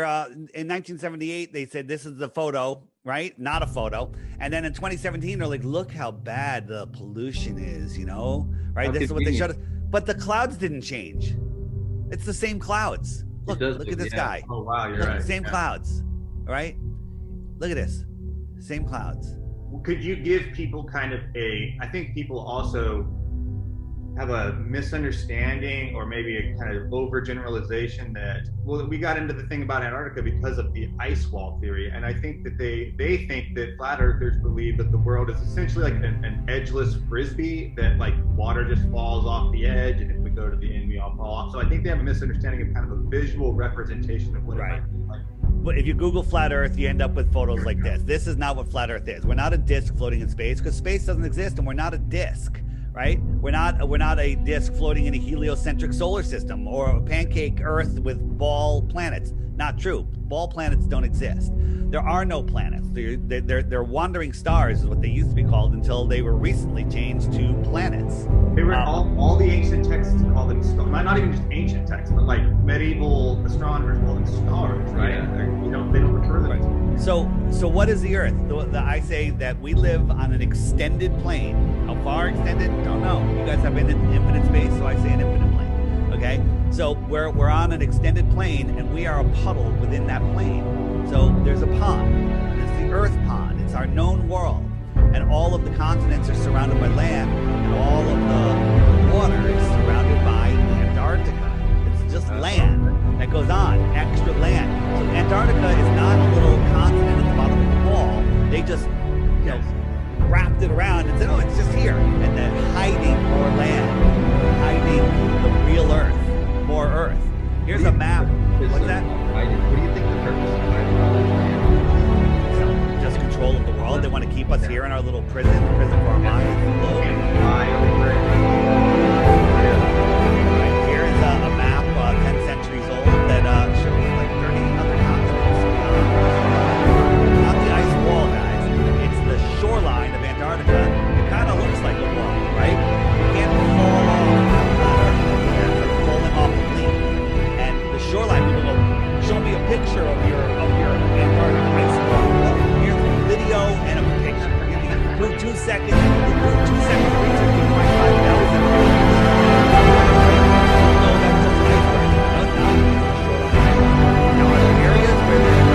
in 1978, they said this is the photo, right? Not a photo. And then in 2017, they're like, look how bad the pollution is, right? This is what they showed us. But the clouds didn't change. It's the same clouds. Look at this guy. Oh, wow, you're right. Same clouds, right? Look at this. Same clouds. Could you give people kind of I think people also have a misunderstanding or maybe a kind of overgeneralization that, well, we got into the thing about Antarctica because of the ice wall theory. And I think that they think that flat earthers believe that the world is essentially like an edgeless Frisbee, that like water just falls off the edge. And if we go to the end, we all fall off. So I think they have a misunderstanding of kind of a visual representation of what it might be like. But if you Google flat Earth, you end up with photos like this. This is not what flat Earth is. We're not a disc floating in space, because space doesn't exist, and we're not a disc, right? We're not a disc floating in a heliocentric solar system or a pancake Earth with ball planets. Not true. Ball planets don't exist. There are no planets. They're wandering stars is what they used to be called until they were recently changed to planets. They were all the ancient texts call them stars. Not even just ancient texts, but like medieval astronomers call them stars, right? Yeah. They don't refer them. Right. So what is the Earth? I say that we live on an extended plane. How far extended? Don't know. You guys have been in infinite space, so I say an infinite plane. Okay, so we're on an extended plane, and we are a puddle within that plane. So there's a pond. It's the Earth pond. It's our known world, and all of the continents are surrounded by land, and all of the water is surrounded by Antarctica. It's just land that goes on, extra land. So Antarctica is not a little continent at the bottom of the wall. They just, wrapped it around and said, oh, it's just here, and then hiding more land, hiding the real Earth, more Earth. Here's a map. What's that? What do you think the purpose of hiding all that land is? Just control of the world. They want to keep us here in our little prison for our minds. Here's a map, 10 centuries old, that shows like 30 other continents. Not the ice wall, guys. It's the shoreline of Antarctica. It kind of looks like a wall, right? You can't fall off falling off the plane. And the shoreline, people go, show me a picture of your Antarctica ice wall. Well, here's a video and a picture. Do 2 seconds. Do 2 seconds research. You might find that was no, that's just iceberg. No, it's not. It's a shoreline. Now, are there areas where there's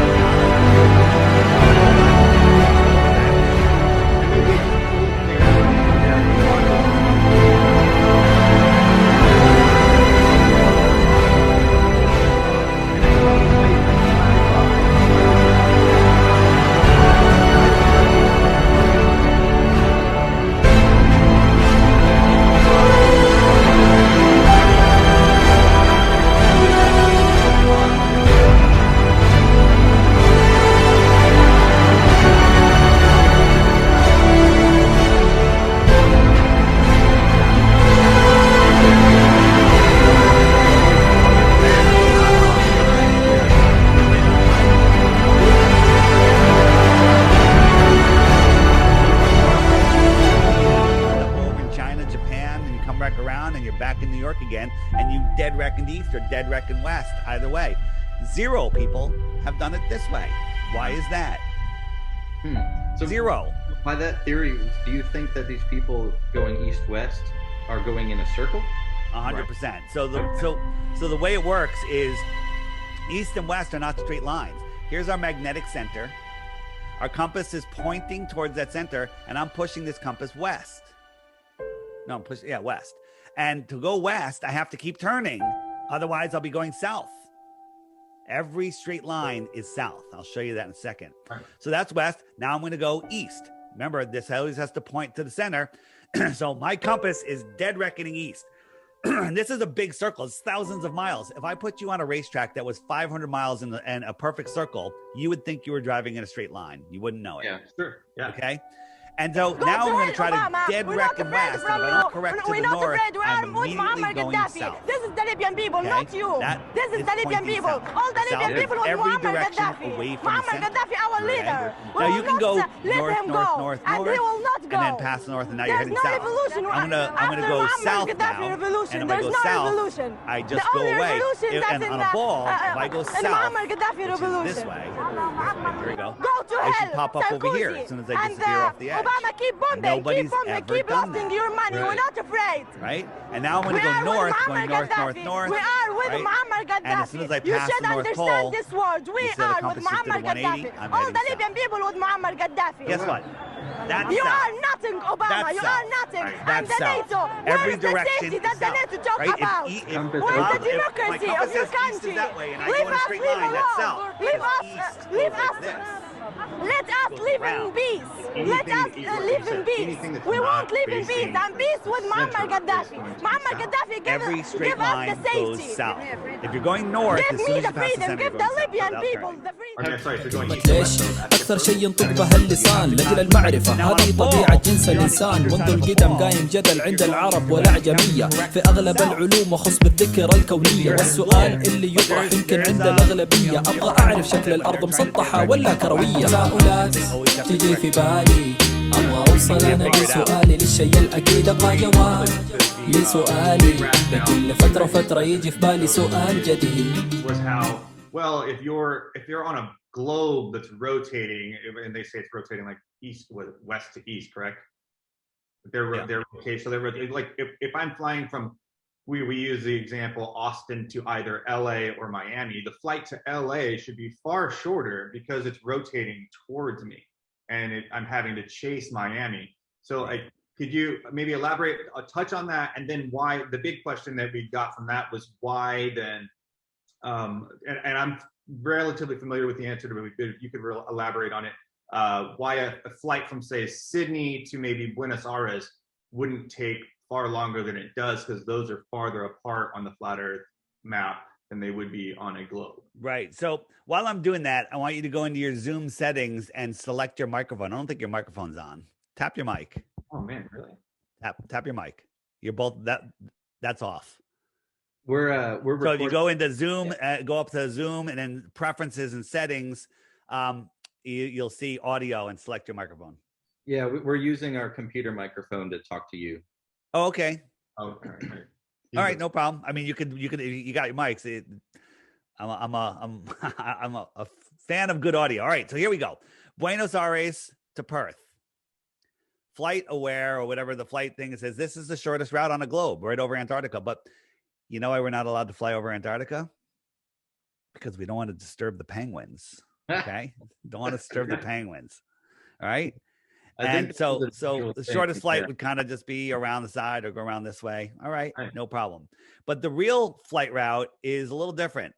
east or dead reckoned west. Either way, 0 people have done it this way. Why is that? So 0. By that theory, do you think that these people going east-west are going in a circle? 100%. Right. So the way it works is east and west are not straight lines. Here's our magnetic center. Our compass is pointing towards that center, and I'm pushing this compass west. No, I'm pushing, west. And to go west, I have to keep turning. Otherwise, I'll be going south. Every straight line is south. I'll show you that in a second. Right. So that's west. Now I'm going to go east. Remember, this always has to point to the center. So my compass is dead reckoning east. This is a big circle. It's thousands of miles. If I put you on a racetrack that was 500 miles in a perfect circle, you would think you were driving in a straight line. You wouldn't know it. Yeah, sure. Yeah. Okay? And so now I'm going to try to dead reckon west. And if I don't correct to the north, I'm immediately going south. This is the Libyan people, okay? not you. This is the Libyan people. South. All the Libyan people want every Muammar direction Gaddafi. away from Muammar the center. Gaddafi, our leader. Now you can go north, north, north, and north. he will not go. and then pass north, and now you're There's heading no south. revolution. I'm gonna After go Muammar south Gaddafi now, revolution, and if I there's go no south, revolution. I just The go only away. revolution And that's on in a ball, if I go in south, Muammar Gaddafi which is revolution. this way, here we go. Go to I hell, should pop up over here Sarkozy. as soon as I And disappear off the edge. Obama, keep bombing, Nobody's keep bombing, ever keep done losing that. your money. Right. We're not afraid. Right? And now I'm going We to go are with north, Muammar going north, Gaddafi. north, We are with right? Muammar Gaddafi. And as soon as I You pass should the North understand Pole, this word. We you see how the are with compass shifted to Muammar 180? Gaddafi. I'm All heading the Libyan south. people with Muammar Gaddafi. Guess what? That's You south. are nothing, Obama. That's You south. are nothing. Right. And That's the south. NATO. Every Where's the direction safety is that the south. NATO talk Right? about? Compass Where's the goes- my democracy compass of your says east is country? that way, and I Leave go in a us, straight leave line. That's alone. south. Leave us, East leave goes like us. this. Let us Goes live in around. peace. Let us live in peace. We won't live in peace. And peace with Muammar Gaddafi. Muammar Gaddafi Every straight give us line the goes safety. south. If you're going north, Give as soon me as you the pass the freedom. center, Give you're the going south Libyan without people turning. the freedom. Okay, sorry, if you're going east to ليش؟ west, that's أكثر different. شيء ينطق بها اللسان لأجل المعرفة هذه طبيعة جنس الإنسان منذ القدم قايم جدل عند العرب والأعجمية في أغلب العلوم وخص بالذكر الكونية والسؤال اللي يطرح يمكن عند الأغلبية أبغى أعرف شكل الأرض مسطحة ولا كروية تساؤلات تجي في بالي أبغى أوصل أنا بسؤالي للشيء الأكيد أبغى جواب لسؤالي بكل فترة وفترة يجي في بالي سؤال جديد Was how well if you're on a globe that's rotating, and they say it's rotating like west to east, correct? They're okay. So they're like if I'm flying from, we use the example Austin to either LA or Miami. The flight to LA should be far shorter because it's rotating towards me, and I'm having to chase Miami. So could you maybe elaborate, touch on that, and then why the big question that we got from that was why then, and I'm relatively familiar with the answer to it, but if you could elaborate on it, why a flight from say Sydney to maybe Buenos Aires wouldn't take far longer than it does because those are farther apart on the flat Earth map than they would be on a globe. Right. So while I'm doing that, I want you to go into your Zoom settings and select your microphone. I don't think your microphone's on. Tap your mic. Oh man, really? Tap your mic. You're both that's off. We're So if you go into Zoom, go up to Zoom, and then preferences and settings, you'll see audio and select your microphone. Yeah, we're using our computer microphone to talk to you. Oh, okay. Oh, all right. All right, no problem. I mean, you got your mics. I'm a fan of good audio. All right, so here we go. Buenos Aires to Perth. Flight aware or whatever the flight thing says. This is the shortest route on a globe, right over Antarctica. But you know why we're not allowed to fly over Antarctica? Because we don't want to disturb the penguins. Okay, don't want to disturb the penguins. All right. And so the shortest flight would kind of just be around the side or go around this way. All right, no problem. But the real flight route is a little different.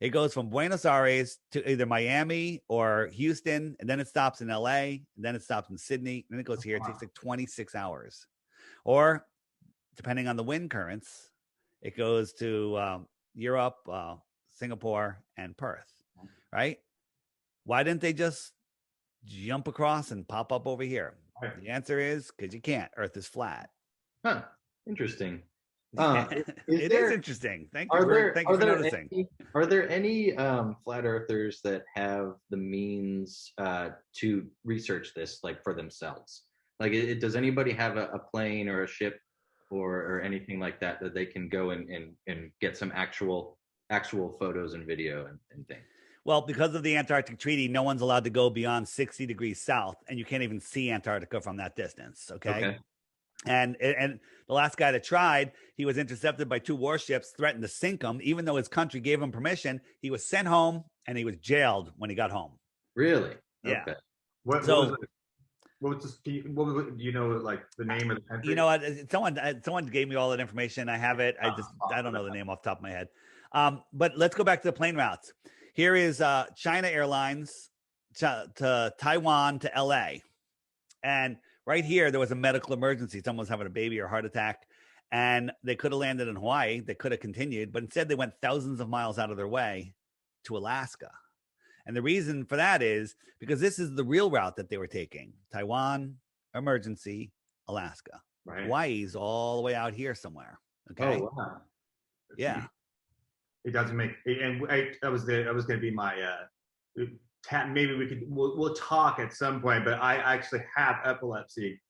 It goes from Buenos Aires to either Miami or Houston, and then it stops in LA, and then it stops in Sydney, and then it goes here. It takes like 26 hours. Or depending on the wind currents, it goes to Europe, Singapore, and Perth, right? Why didn't they just jump across and pop up over here? The answer is because you can't. Earth is flat. Huh. Interesting. It is interesting. Thank you for noticing. Are there any flat earthers that have the means to research this, like for themselves? Like, does anybody have a plane or a ship or anything like that they can go and get some actual photos and video and things? Well, because of the Antarctic Treaty, no one's allowed to go beyond 60 degrees south, and you can't even see Antarctica from that distance. Okay. And the last guy that tried, he was intercepted by 2 warships, threatened to sink him. Even though his country gave him permission, he was sent home and he was jailed when he got home. Really? Yeah. Okay. What was this? What was it, you know, like the name of the country? You know what? Someone gave me all that information. I have it. I don't know the name off the top of my head. But let's go back to the plane routes. Here is China Airlines to Taiwan to LA. And right here, there was a medical emergency. Someone was having a baby or heart attack, and they could have landed in Hawaii. They could have continued, but instead they went thousands of miles out of their way to Alaska. And the reason for that is because this is the real route that they were taking. Taiwan, emergency, Alaska. Right. Hawaii's all the way out here somewhere. Okay. Oh, wow. Yeah. It doesn't make, and that was going to be my, maybe we'll talk at some point, but I actually have epilepsy.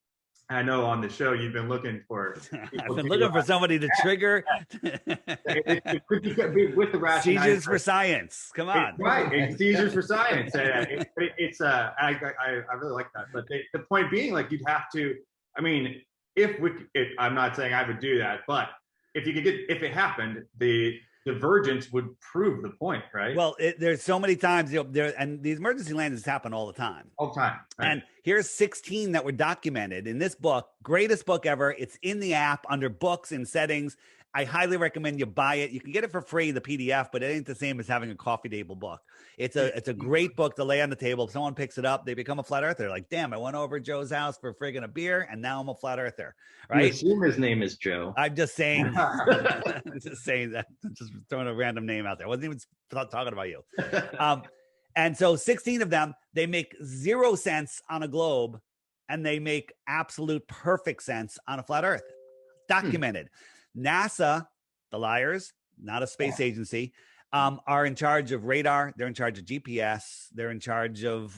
I know on the show you've been looking for. I've been looking for somebody to trigger it could be with the rationale. seizures for science. Come on, right? Seizures for science. I really like that. But the point being, like, you'd have to. I mean, I'm not saying I would do that, but if it happened, the divergence would prove the point, right? Well, there's so many times, and these emergency landings happen all the time. All the time. Right? And here's 16 that were documented in this book. Greatest book ever. It's in the app under books and settings. I highly recommend you buy it. You can get it for free, the PDF, but it ain't the same as having a coffee table book. It's a great book to lay on the table. If someone picks it up, they become a flat earther. Like, damn, I went over to Joe's house for friggin' a beer, and now I'm a flat earther, right? I assume his name is Joe. I'm just saying, just saying that, just throwing a random name out there. I wasn't even talking about you. And so 16 of them, they make 0 sense on a globe, and they make absolute perfect sense on a flat earth. Documented. NASA, the liars, not a space agency, are in charge of radar. They're in charge of GPS. They're in charge of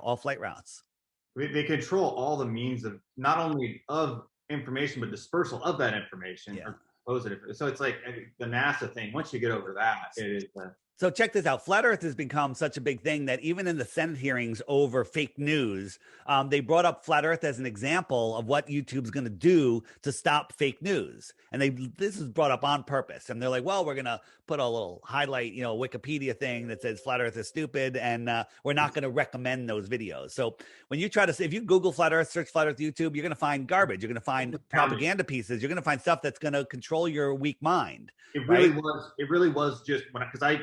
all flight routes. They control all the means of not only of information, but dispersal of that information. Yeah. So it's like the NASA thing. Once you get over that, it is. So check this out. Flat Earth has become such a big thing that even in the Senate hearings over fake news, they brought up Flat Earth as an example of what YouTube's going to do to stop fake news. And this is brought up on purpose. And they're like, well, we're going to put a little highlight, Wikipedia thing that says Flat Earth is stupid. And we're not going to recommend those videos. So when you if you Google Flat Earth, search Flat Earth YouTube, you're going to find garbage. You're going to find propaganda pieces. You're going to find stuff that's going to control your weak mind. It really was just because I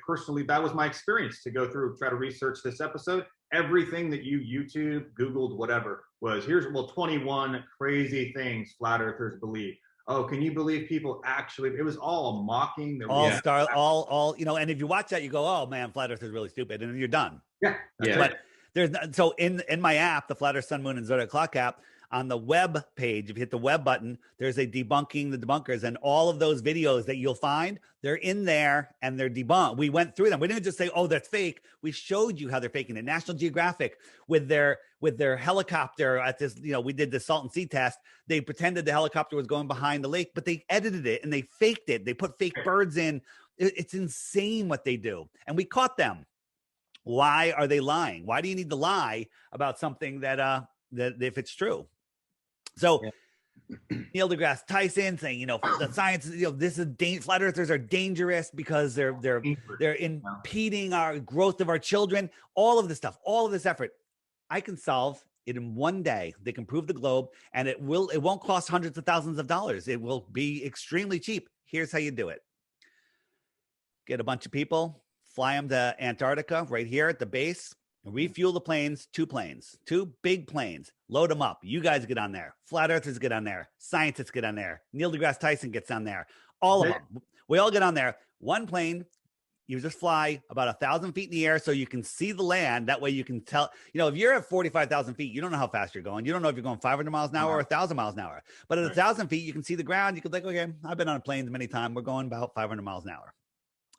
personally, that was my experience to go through, try to research this episode. Everything that you YouTube, Googled, whatever, was 21 crazy things flat earthers believe. Oh, can you believe people actually? It was all mocking. And if you watch that, you go, oh man, flat earth is really stupid, and then you're done. Yeah. But so in my app, the Flat Earth Sun, Moon, and Zodiac Clock app, on the web page, if you hit the web button, there's a debunking the debunkers, and all of those videos that you'll find, they're in there and they're debunked. We went through them. We didn't just say, oh, that's fake. We showed you how they're faking it. National Geographic with their helicopter at this, we did the Salton Sea test. They pretended the helicopter was going behind the lake, but they edited it and they faked it. They put fake birds in. It's insane what they do. And we caught them. Why are they lying? Why do you need to lie about something that if it's true? So Neil deGrasse Tyson saying, the science, this is flat earthers are dangerous because they're impeding our growth of our children. All of this stuff, all of this effort, I can solve it in one day. They can prove the globe, and it won't cost hundreds of thousands of dollars. It will be extremely cheap. Here's how you do it. Get a bunch of people, fly them to Antarctica right here at the base. Refuel the planes, 2 big planes, load them up. You guys get on there. Flat earthers get on there. Scientists get on there. Neil deGrasse Tyson gets on there. All of them. We all get on there. One plane, you just fly about 1,000 feet in the air so you can see the land. That way you can tell, if you're at 45,000 feet, you don't know how fast you're going. You don't know if you're going 500 miles an hour or 1,000 miles an hour. But at 1,000 feet, you can see the ground. You could think, okay, I've been on planes many times. We're going about 500 miles an hour.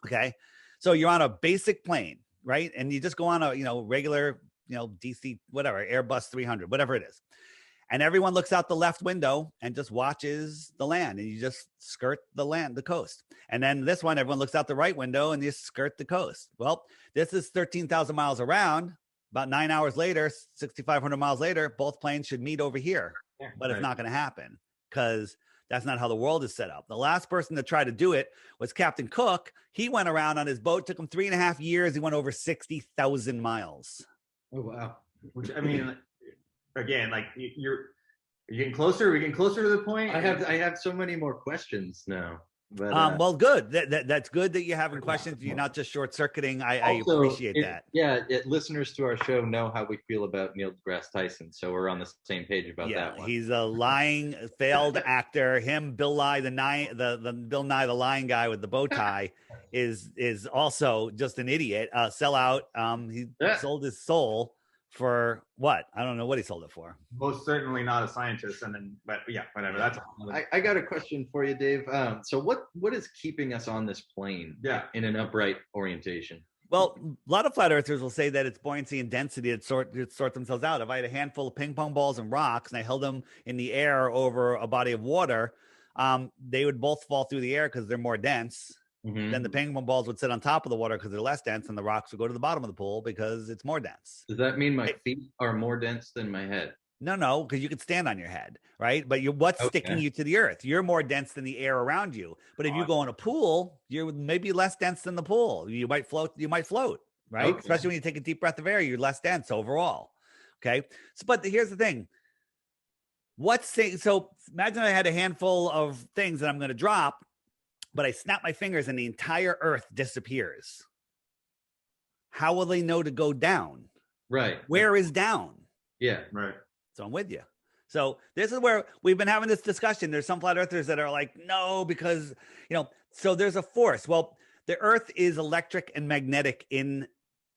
Okay. So you're on a basic plane. Right. And you just go on a, regular, DC, whatever, Airbus 300, whatever it is. And everyone looks out the left window and just watches the land, and you just skirt the coast. And then this one, everyone looks out the right window and you skirt the coast. Well, this is 13,000 miles around. About 9 hours later, 6,500 miles later, both planes should meet over here. Yeah, but it's not going to happen because that's not how the world is set up. The last person to try to do it was Captain Cook. He went around on his boat. Took him 3.5 years. He went over 60,000 miles. Oh, wow. Which, I mean, again, like you're getting closer. We're getting closer to the point. I have so many more questions now. But, well, good. That's good that you're having questions. You're not just short circuiting. I appreciate that. Yeah, listeners to our show know how we feel about Neil deGrasse Tyson, so we're on the same page about that one. He's a lying, failed actor. Him, Bill Nye, the Bill Nye the lying guy with the bow tie, is also just an idiot. Sellout. He sold his soul for what? I don't know what he sold it for. Most certainly not a scientist. But yeah, whatever. That's I got a question for you, Dave. So what is keeping us on this plane? Yeah. In an upright orientation? Well, a lot of flat earthers will say that it's buoyancy and density that sort themselves out. If I had a handful of ping pong balls and rocks and I held them in the air over a body of water, they would both fall through the air because they're more dense. Mhm. Then the ping pong balls would sit on top of the water because they're less dense, and the rocks would go to the bottom of the pool because it's more dense. Does that mean my feet are more dense than my head? No, because you could stand on your head, right? But what's sticking you to the earth? You're more dense than the air around you. But if you go in a pool, you're maybe less dense than the pool. You might float, right? Okay. Especially when you take a deep breath of air, you're less dense overall. Okay. So, but here's the thing. So imagine I had a handful of things that I'm going to drop, but I snap my fingers and the entire earth disappears. How will they know to go down? Right. Where is down? Yeah. Right. So I'm with you. So this is where we've been having this discussion. There's some flat earthers that are like, no, because, so there's a force. Well, the earth is electric and magnetic in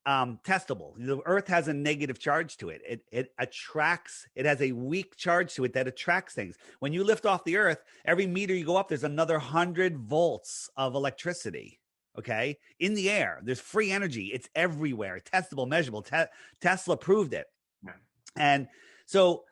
testable. The earth has a negative charge to it. It attracts, it has a weak charge to it that attracts things. When you lift off the earth, every meter you go up, there's another 100 volts of electricity. Okay. In the air, there's free energy. It's everywhere. Testable, measurable. Tesla proved it. Yeah. And so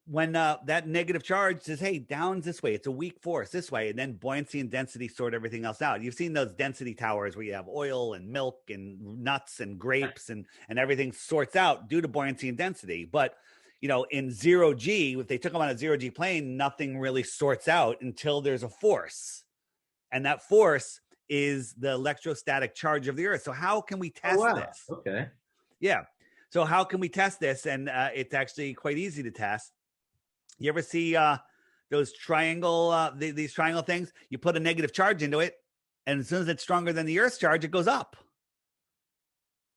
when that negative charge says, hey, down's this way, it's a weak force this way, and then buoyancy and density sort everything else out. You've seen those density towers where you have oil and milk and nuts and grapes and everything sorts out due to buoyancy and density. But, in 0G, if they took them on a 0G plane, nothing really sorts out until there's a force. And that force is the electrostatic charge of the earth. So how can we test this? Okay. Yeah. So how can we test this? And it's actually quite easy to test. You ever see those triangle, these triangle things? You put a negative charge into it, and as soon as it's stronger than the Earth's charge, it goes up.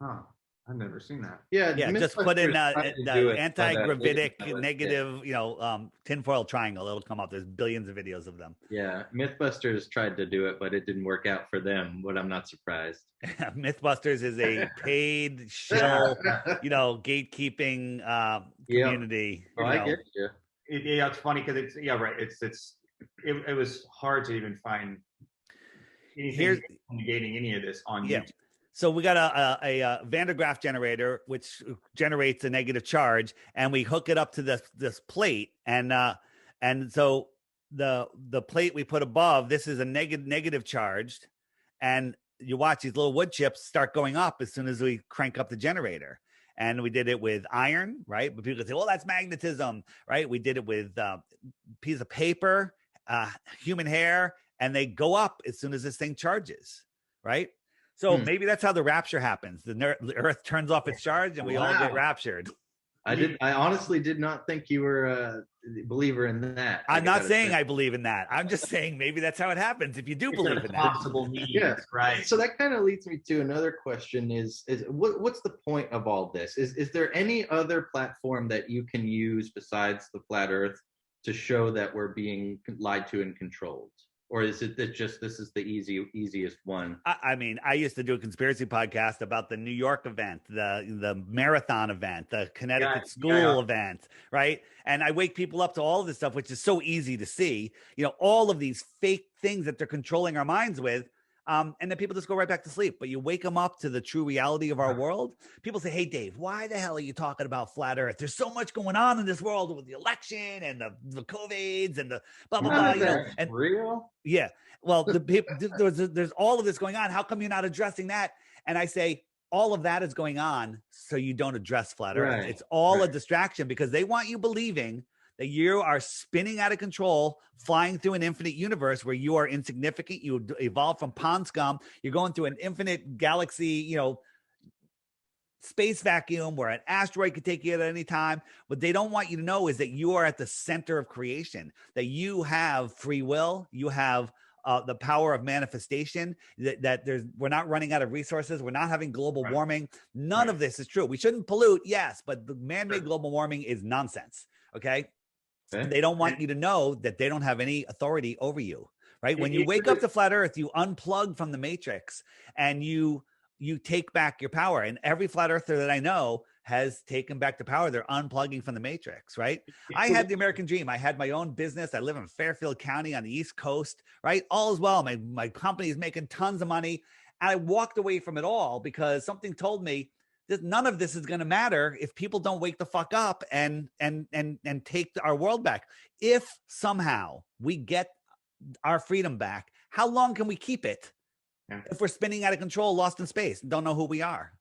Huh. I've never seen that. Yeah. Just put in the anti-gravitic Yeah. negative, tinfoil triangle. It'll come up. There's billions of videos of them. Yeah. Mythbusters tried to do it, but it didn't work out for them, but I'm not surprised. Mythbusters is a paid shill, gatekeeping community. Oh, I get you. It's funny because it was hard to even find anything negating any of this on YouTube. So we got a Van de Graaff generator, which generates a negative charge, and we hook it up to this plate, and so the plate we put above this is a negative charged, and you watch these little wood chips start going up as soon as we crank up the generator. And we did it with iron, right? But people say, well, that's magnetism, right? We did it with a piece of paper, human hair, and they go up as soon as this thing charges, right? So maybe that's how the rapture happens. The earth turns off its charge and we all get raptured. I honestly did not think you were a believer in that. I'm not saying I believe in that. I'm just saying maybe that's how it happens if you do believe in that. Possible means, right? So that kind of leads me to another question: is what's the point of all this? Is there any other platform that you can use besides the flat Earth to show that we're being lied to and controlled? Or is it that just this is the easiest one? I mean, I used to do a conspiracy podcast about the New York event, the marathon event, the Connecticut school event, right? And I wake people up to all of this stuff, which is so easy to see, all of these fake things that they're controlling our minds with. And then people just go right back to sleep. But you wake them up to the true reality of our world. People say, hey, Dave, why the hell are you talking about flat Earth? There's so much going on in this world with the election and the COVIDs and the blah, blah, blah. And real? Yeah. Well, the people, there's all of this going on. How come you're not addressing that? And I say, all of that is going on so you don't address flat Earth. Right. It's all a distraction because they want you believing that you are spinning out of control, flying through an infinite universe where you are insignificant. You evolved from pond scum. You're going through an infinite galaxy, space vacuum where an asteroid could take you at any time. What they don't want you to know is that you are at the center of creation, that you have free will. You have the power of manifestation, that we're not running out of resources. We're not having global warming. None of this is true. We shouldn't pollute. Yes, but the man-made global warming is nonsense. Okay. They don't want you to know that they don't have any authority over you, right? When you wake up to flat Earth, you unplug from the matrix and you take back your power. And every flat earther that I know has taken back the power. They're unplugging from the matrix, right? I had the American dream. I had my own business. I live in Fairfield County on the East Coast, right? All is well. My company is making tons of money. I walked away from it all because something told me that none of this is going to matter if people don't wake the fuck up and take our world back. If somehow we get our freedom back, how long can we keep it? Yeah. If we're spinning out of control, lost in space, don't know who we are,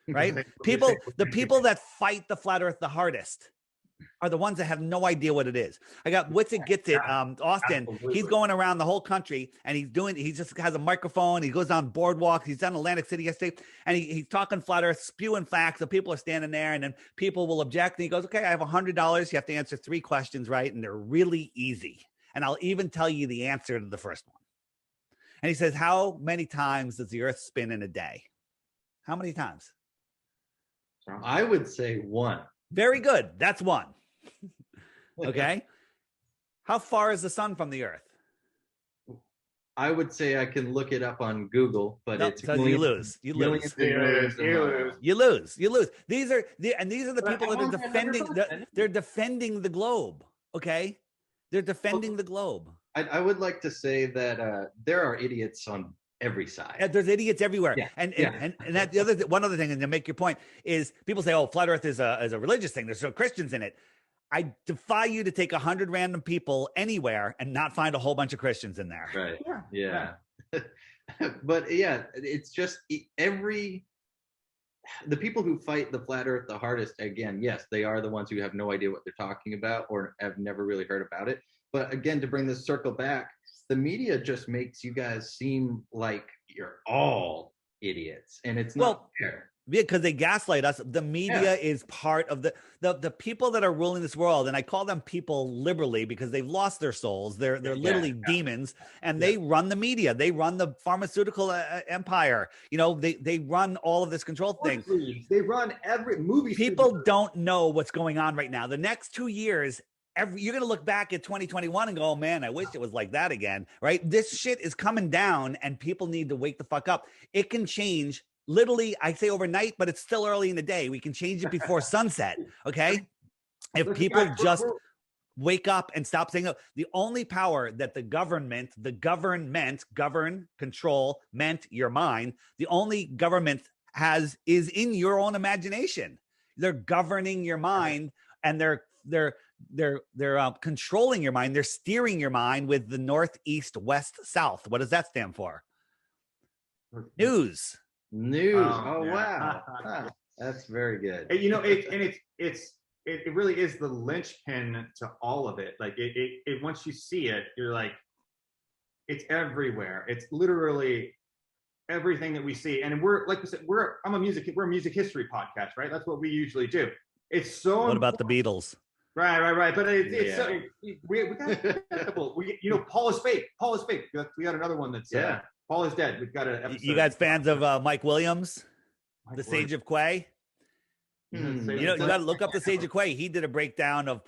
right? The people that fight the flat earth the hardest are the ones that have no idea what it is. I got Wits It Gets It, Austin. Absolutely. He's going around the whole country and he just has a microphone. He goes down boardwalks. He's done Atlantic City yesterday and he's talking flat earth, spewing facts. The people are standing there and then people will object. And he goes, okay, I have $100. You have to answer 3 questions right. And they're really easy. And I'll even tell you the answer to the first one. And he says, how many times does the earth spin in a day? How many times? I would say 1. Very good. That's 1. Okay. How far is the sun from the earth? I would say I can look it up on Google, but no, it's you lose. You lose. You lose. These are the people that are defending. They're defending the globe. Okay. They're defending the globe. I would like to say that there are idiots on every side. There's idiots everywhere. Yeah. And that the other one other thing, and to make your point, is people say, "Oh, flat Earth is a religious thing. There's no Christians in it." I defy you to take 100 random people anywhere and not find a whole bunch of Christians in there. Right. Yeah. But yeah, it's just the people who fight the flat Earth the hardest. Again, yes, they are the ones who have no idea what they're talking about or have never really heard about it. But again, to bring this circle back, the media just makes you guys seem like you're all idiots, and it's not fair. Yeah, because they gaslight us. The media is part of the people that are ruling this world, and I call them people liberally because they've lost their souls. They're literally demons, and they run the media. They run the pharmaceutical empire. You know, they run all of this control thing. They run every movie. People don't know what's going on right now. The next 2 years. You're going to look back at 2021 and go, oh, man, I wish it was like that again, right? This shit is coming down and people need to wake the fuck up. It can change literally, I say overnight, but it's still early in the day. We can change it before sunset, okay? If people just wake up and stop saying, the only power that the government, control, meant your mind, the only government has is in your own imagination. They're governing your mind and they're controlling your mind. They're steering your mind with the north, east, west, south. What does that stand for? News. Oh wow. That's very good. You know, it really is the linchpin to all of it. Like it once you see it, you're like, it's everywhere. It's literally everything that we see. And we're, like we said, we're a music history podcast, right? That's what we usually do. It's so. What about the Beatles? Right. But it's so, we got a couple. Paul is fake. We got another one that's Paul is dead. We've got an episode. You guys fans of Mike Williams, the Sage of Quay? You got to look up the Sage of Quay. He did a breakdown of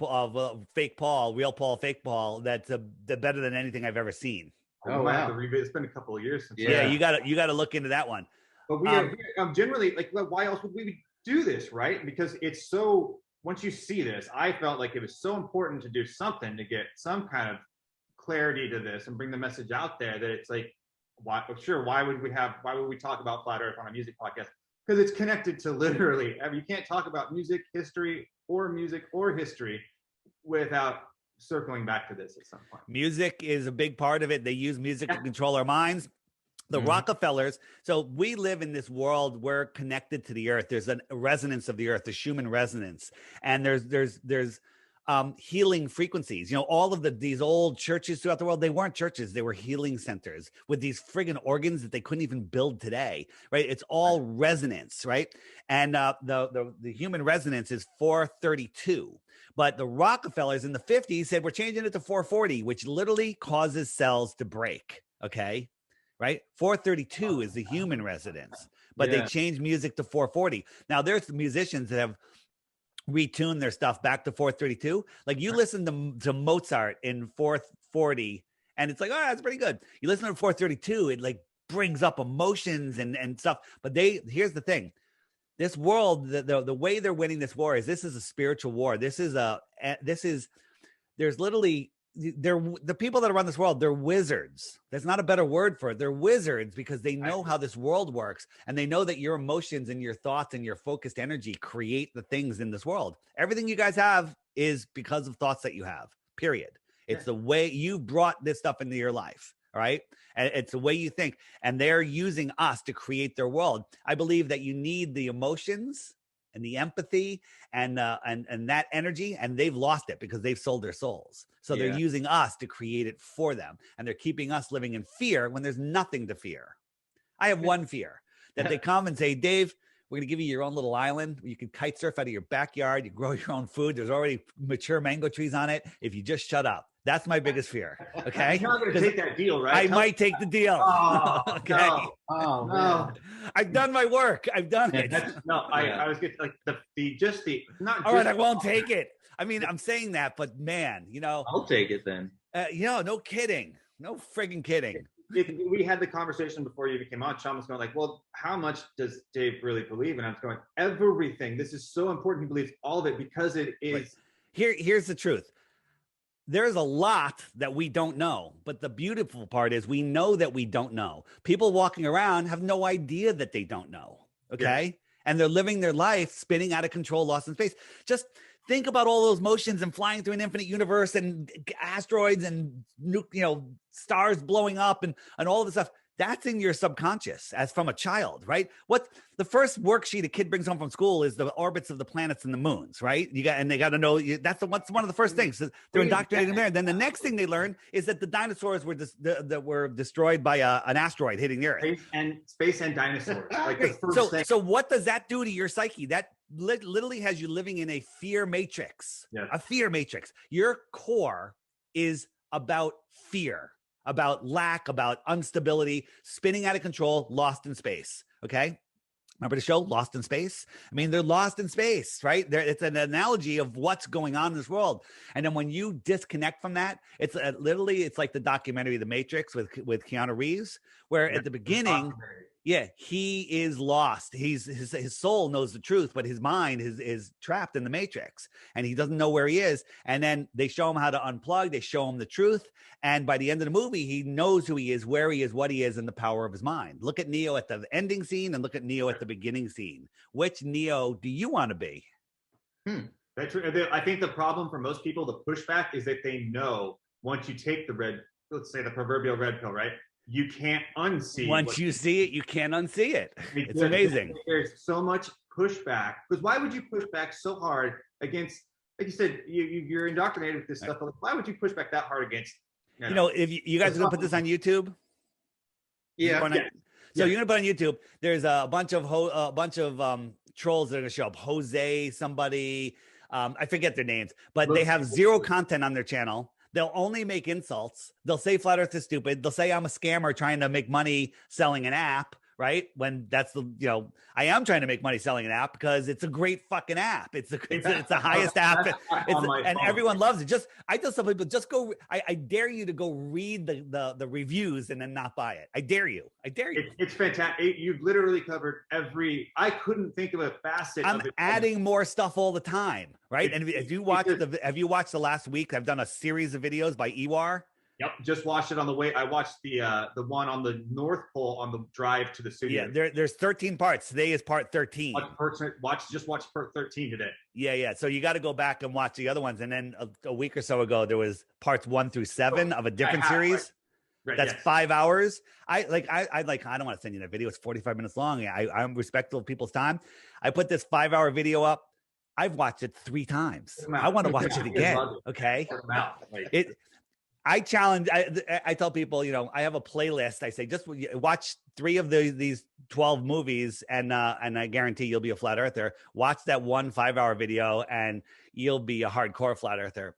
fake Paul, real Paul, fake Paul. That's better than anything I've ever seen. Oh wow! It's been a couple of years since. Yeah, you got to look into that one. But we are generally like, why else would we do this, right? Because it's so. Once you see this, I felt like it was so important to do something to get some kind of clarity to this and bring the message out there that it's like, why would we talk about flat Earth on a music podcast? Because it's connected to literally, you can't talk about music history or history without circling back to this at some point. Music is a big part of it. They use music to control our minds. The Rockefellers. So we live in this world. We're connected to the earth. There's a resonance of the earth, the Schumann resonance, and there's healing frequencies. You know, all of these old churches throughout the world, they weren't churches. They were healing centers with these friggin' organs that they couldn't even build today, right? It's all resonance, right? And the human resonance is 432. But the Rockefellers in the 50s said, we're changing it to 440, which literally causes cells to break, okay? Right? 432 is the human resonance, but they changed music to 440. Now there's musicians that have retuned their stuff back to 432. Like you listen to Mozart in 440 and it's like, oh, that's pretty good. You listen to 432, it like brings up emotions and stuff. But here's the thing. This world, the way they're winning this war is a spiritual war. There's literally the people that run this world, they're wizards. There's not a better word for it. They're wizards because they know how this world works, and they know that your emotions and your thoughts and your focused energy create the things in this world. Everything you guys have is because of thoughts that you have, period. It's the way you brought this stuff into your life. All right. And it's the way you think, and they're using us to create their world. I believe that you need the emotions and the empathy and that energy, and they've lost it because they've sold their souls. So they're using us to create it for them, and they're keeping us living in fear when there's nothing to fear. I have one fear, that they come and say, Dave, we're going to give you your own little island. You can kite surf out of your backyard. You grow your own food. There's already mature mango trees on it. If you just shut up. That's my biggest fear. Okay. You're not going to take that deal, right? I might take the deal. Oh, okay. No. Oh, No. I've done my work. I've done it. I was getting like all right, I won't take it. I mean, I'm saying that, but man, I'll take it then. No kidding. No friggin' kidding. We had the conversation before you even came on. Sean was going like, well, how much does Dave really believe? And I was going, everything. This is so important. He believes all of it because it is. Right. Here's the truth. There's a lot that we don't know, but the beautiful part is we know that we don't know. People walking around have no idea that they don't know. Okay. Yeah. And they're living their life spinning out of control, lost in space. Just think about all those motions and flying through an infinite universe and asteroids and stars blowing up and all of this stuff. That's in your subconscious as from a child, right? What the first worksheet a kid brings home from school is the orbits of the planets and the moons, right? They got to know that's one of the first things. They're indoctrinating there. And then the next thing they learn is that the dinosaurs were destroyed by an asteroid hitting the Earth. Space and dinosaurs. Like the first thing. So what does that do to your psyche? That literally has you living in a fear matrix. Yeah. A fear matrix. Your core is about fear. About lack, about instability, spinning out of control, lost in space. Okay. Remember the show Lost in Space? I mean, they're lost in space, right? It's an analogy of what's going on in this world. And then when you disconnect from that, it's literally, it's like the documentary, The Matrix with Keanu Reeves, where at the beginning, he is lost. His soul knows the truth, but his mind is trapped in the matrix and he doesn't know where he is. And then they show him how to unplug. They show him the truth. And by the end of the movie, he knows who he is, where he is, what he is, and the power of his mind. Look at Neo at the ending scene and look at Neo at the beginning scene. Which Neo do you want to be? I think the problem for most people, the pushback is that they know once you take let's say the proverbial red pill, right? You can't unsee. Once you see it, you can't unsee it. It's amazing. There's so much pushback. Because why would you push back so hard against, like you said, you're indoctrinated with this stuff. But why would you push back that hard against? If you guys are going to put this on YouTube? Yeah. So you're going to put on YouTube, there's a bunch of trolls that are going to show up. Jose, somebody, I forget their names, but they have zero content on their channel. They'll only make insults. They'll say Flat Earth is stupid. They'll say I'm a scammer trying to make money selling an app, right? When that's I am trying to make money selling an app because it's a great fucking app. It's the highest app. And everyone loves it. I tell some people, just go. I dare you to go read the reviews and then not buy it. I dare you. It's fantastic. You've literally covered I couldn't think of a facet. I'm adding more stuff all the time, right? And have you watched the last week? I've done a series of videos by Ewar. Yep, just watched it on the way. I watched the one on the North Pole on the drive to the studio. Yeah, there's 13 parts. Today is part 13. Watch part 13 today. Yeah. So you got to go back and watch the other ones. And then a week or so ago, there was parts 1 through 7 of a different series. Right, that's 5 hours. I don't want to send you that video. It's 45 minutes long. I'm respectful of people's time. I put this 5-hour video up. I've watched it 3 times. I want to watch it again. Okay. I challenge, I tell people, I have a playlist. I say, just watch 3 of these 12 movies and I guarantee you'll be a flat earther. Watch that 1 5-hour video and you'll be a hardcore flat earther.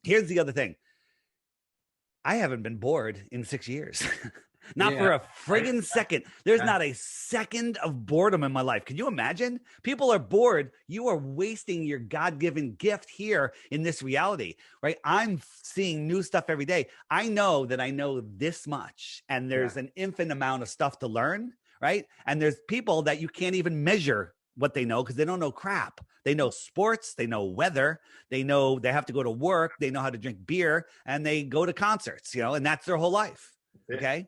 Here's the other thing. I haven't been bored in 6 years. Not for a friggin' second. There's not a second of boredom in my life. Can you imagine? People are bored. You are wasting your God-given gift here in this reality, right? I'm seeing new stuff every day. I know that I know this much, and there's an infinite amount of stuff to learn, right? And there's people that you can't even measure what they know because they don't know crap. They know sports, they know weather, they know they have to go to work, they know how to drink beer, and they go to concerts, and that's their whole life. Okay.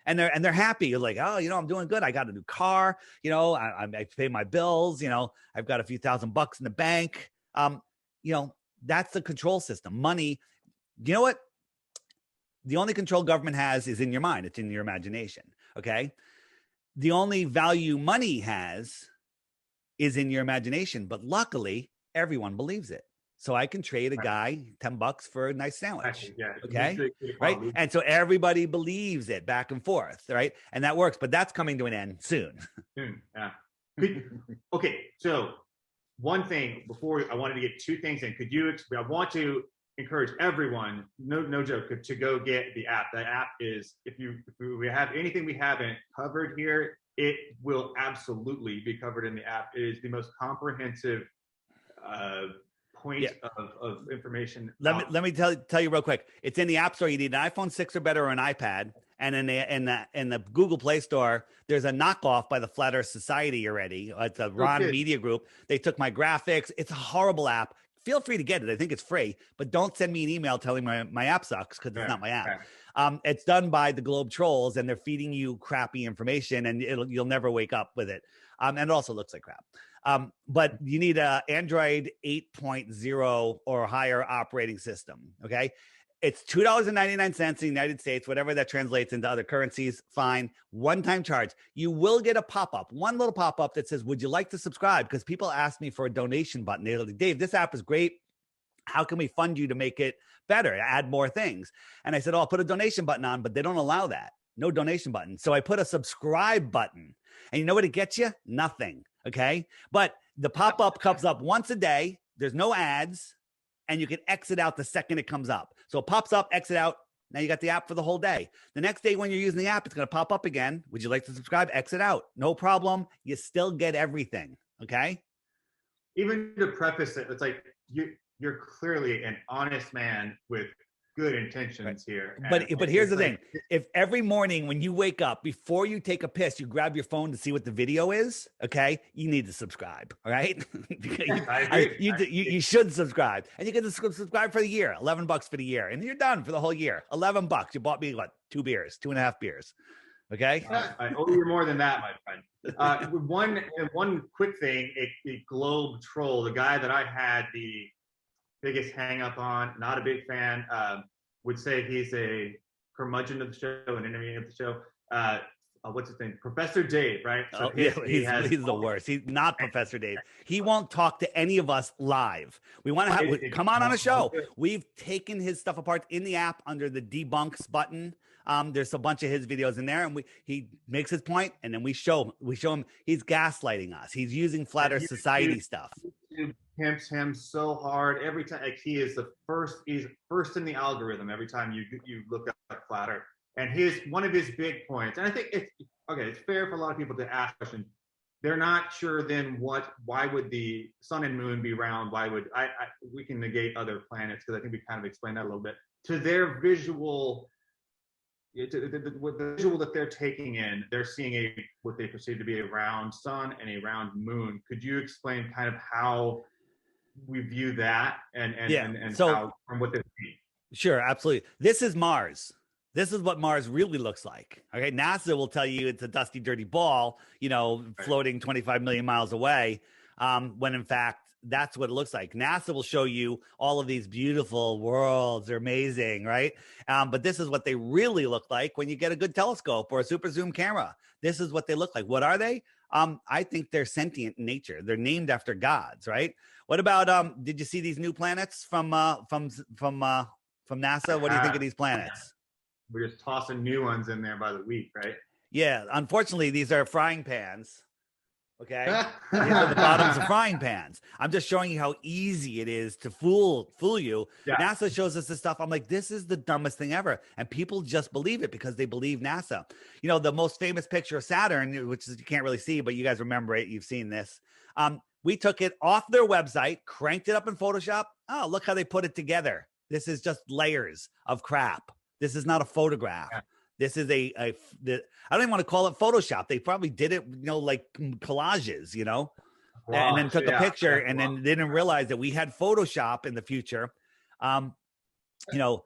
And they're happy. You're like, oh, I'm doing good. I got a new car. I pay my bills. I've got a few $1,000 in the bank. That's the control system. Money. You know what? The only control government has is in your mind. It's in your imagination. Okay. The only value money has is in your imagination. But luckily, everyone believes it. So I can trade a guy $10 for a nice sandwich. Yeah. Okay. Right. And so everybody believes it back and forth. Right. And that works. But that's coming to an end soon. Yeah. Okay. So one thing before I wanted to get two things in. I want to encourage everyone, no joke, to go get the app. The app is, if we have anything we haven't covered here, it will absolutely be covered in the app. It is the most comprehensive point of information. Let me tell you real quick. It's in the App Store. You need an iPhone 6 or better or an iPad. And in the Google Play Store, there's a knockoff by the Flat Earth Society already. It's a Ron Media Group. They took my graphics. It's a horrible app. Feel free to get it. I think it's free, but don't send me an email telling my app sucks because it's not my app. It's done by the Globe Trolls, and they're feeding you crappy information, and you'll never wake up with it. And it also looks like crap. But you need a Android 8.0 or higher operating system. Okay. It's $2.99 in the United States, whatever that translates into other currencies. Fine. One-time charge. You will get a pop-up, one little pop-up that says, would you like to subscribe? Because people ask me for a donation button. They're like, Dave, this app is great. How can we fund you to make it better, add more things? And I said, I'll put a donation button on, but they don't allow that. No donation button. So I put a subscribe button. And you know what it gets you? Nothing. Okay. But the pop-up comes up once a day. There's no ads. And you can exit out the second it comes up. So it pops up, exit out. Now you got the app for the whole day. The next day when you're using the app, it's going to pop up again. Would you like to subscribe? Exit out. No problem. You still get everything. Okay. Even to preface it, it's like you're clearly an honest man with good intentions here. But here's the thing. If every morning when you wake up, before you take a piss, you grab your phone to see what the video is, okay, you need to subscribe, all right? You should subscribe. And you can subscribe for the year, $11 for the year. And you're done for the whole year. $11. You bought me, what, 2.5 beers. Okay? I owe you more than that, my friend. One quick thing, a Globe Troll, the guy that I had the biggest hang up on, not a big fan, would say he's a curmudgeon of the show, an interview of the show. What's his name? Professor Dave, right? So he's the worst. He's not Professor Dave. He won't talk to any of us live. We want to come on a show. We've taken his stuff apart in the app under the debunks button. There's a bunch of his videos in there, and he makes his point, and then we show him he's gaslighting us. He's using Flat Earth Society stuff. YouTube pimps him so hard every time. Like he's first in the algorithm every time you look up Flat Earth. And one of his big points, and I think it's fair for a lot of people to ask questions. They're not sure then why would the sun and moon be round? Why would we can negate other planets, because I think we kind of explained that a little bit. To their visual, the visual that they're taking in, they're seeing what they perceive to be a round sun and a round moon. Could you explain kind of how we view that and how, from what they see? Sure, absolutely. This is Mars. This is what Mars really looks like. Okay, NASA will tell you it's a dusty, dirty ball, floating 25 million miles away, when in fact that's what it looks like. NASA will show you all of these beautiful worlds. They're amazing, right? But this is what they really look like when you get a good telescope or a super zoom camera. This is what they look like. What are they? I think they're sentient in nature. They're named after gods, right? What about did you see these new planets from NASA? What do you think of these planets? We're just tossing new ones in there by the week, right? Yeah. Unfortunately, these are frying pans. Okay. These are the bottoms of frying pans. I'm just showing you how easy it is to fool you. Yeah. NASA shows us this stuff. I'm like, this is the dumbest thing ever. And people just believe it because they believe NASA. The most famous picture of Saturn, which you can't really see, but you guys remember it. You've seen this. We took it off their website, cranked it up in Photoshop. Oh, look how they put it together. This is just layers of crap. This is not a photograph. Yeah. This is I don't even want to call it Photoshop. They probably did it, like collages, and then took a picture, and then didn't realize that we had Photoshop in the future. You know,